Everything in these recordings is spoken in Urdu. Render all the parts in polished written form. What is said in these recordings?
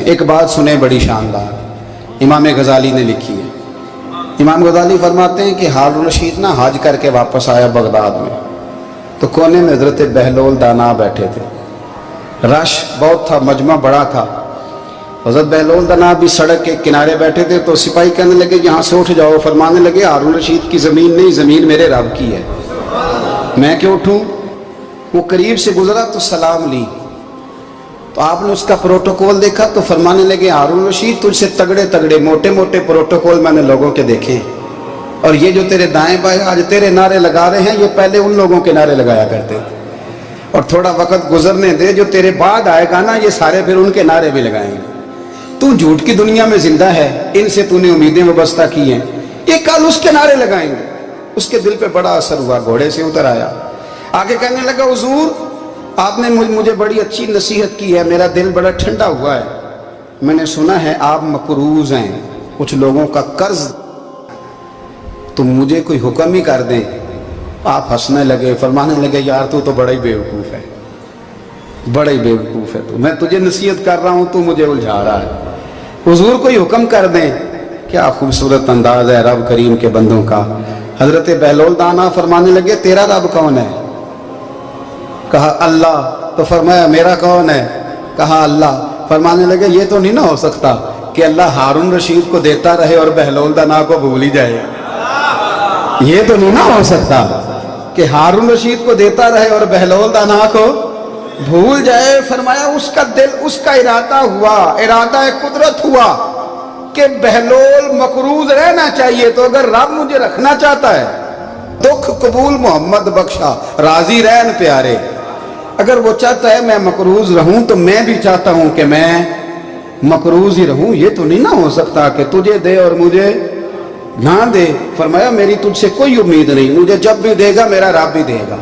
ایک بات سنیں بڑی شاندار، امام غزالی نے لکھی ہے۔ امام غزالی فرماتے ہیں کہ ہارون رشید نہ حج کر کے واپس آیا بغداد میں، تو کونے میں حضرت بہلول دانا بیٹھے تھے، رش بہت تھا، مجمع بڑا تھا۔ حضرت بہلول دانا بھی سڑک کے کنارے بیٹھے تھے، تو سپاہی کہنے لگے یہاں سے اٹھ جاؤ، فرمانے لگے ہارون رشید کی زمین نہیں، زمین میرے رب کی ہے، میں کیوں اٹھوں؟ وہ قریب سے گزرا تو سلام لی، تو آپ نے اس کا پروٹوکول دیکھا تو فرمانے لگے ہارون رشید تجھ سے تگڑے تگڑے موٹے موٹے پروٹوکول میں نے لوگوں کے دیکھے ہیں، اور یہ جو تیرے دائیں بائیں آج تیرے نعرے لگا رہے ہیں یہ پہلے ان لوگوں کے نعرے لگایا کرتے تھے، اور تھوڑا وقت گزرنے دے، جو تیرے بعد آئے گا نا یہ سارے پھر ان کے نعرے بھی لگائیں گے۔ تو جھوٹ کی دنیا میں زندہ ہے، ان سے تو نے امیدیں وابستہ کی ہیں، یہ کل اس کے نعرے لگائیں گے۔ اس کے دل پہ بڑا اثر ہوا، گھوڑے سے اتر آیا، آگے کہنے لگا حضور آپ نے مجھے بڑی اچھی نصیحت کی ہے، میرا دل بڑا ٹھنڈا ہوا ہے، میں نے سنا ہے آپ مقروض ہیں، کچھ لوگوں کا قرض، تو مجھے کوئی حکم ہی کر دیں۔ آپ ہنسنے لگے، فرمانے لگے یار تو بڑا ہی بیوقوف ہے، بڑا ہی بیوقوف ہے، تو میں تجھے نصیحت کر رہا ہوں تو مجھے الجھا رہا ہے، حضور کوئی حکم کر دیں۔ کیا خوبصورت انداز ہے رب کریم کے بندوں کا۔ حضرت بہلول دانا فرمانے لگے تیرا رب کون ہے؟ کہا اللہ، تو فرمایا میرا کون ہے؟ کہا اللہ۔ فرمانے لگے یہ تو نہیں نہ ہو سکتا کہ اللہ ہارون رشید کو دیتا رہے اور بہلول دانا کو بھول ہی جائے، یہ تو نہیں نہ ہو سکتا کہ ہارون رشید کو دیتا رہے اور بہلول دانا کو بھول جائے۔ فرمایا اس کا دل، اس کا ارادہ ہوا، ارادہ قدرت ہوا کہ بہلول مقروض رہنا چاہیے، تو اگر رب مجھے رکھنا چاہتا ہے، دکھ قبول محمد بخشا راضی رہن پیارے، اگر وہ چاہتا ہے میں مقروض رہوں تو میں بھی چاہتا ہوں کہ میں مقروض ہی رہوں، یہ تو نہیں نہ ہو سکتا کہ تجھے دے اور مجھے نہ دے۔ فرمایا میری تجھ سے کوئی امید نہیں، مجھے جب بھی دے گا میرا رب بھی دے گا،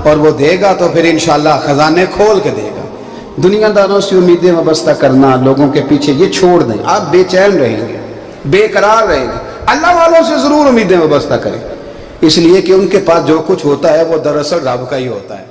اور وہ دے گا تو پھر انشاءاللہ خزانے کھول کے دے گا۔ دنیا داروں سے امیدیں وابستہ کرنا، لوگوں کے پیچھے، یہ چھوڑ دیں، آپ بے چین رہیں گے، بے قرار رہیں گے۔ اللہ والوں سے ضرور امیدیں وابستہ کریں، اس لیے کہ ان کے پاس جو کچھ ہوتا ہے وہ دراصل رب کا ہی ہوتا ہے۔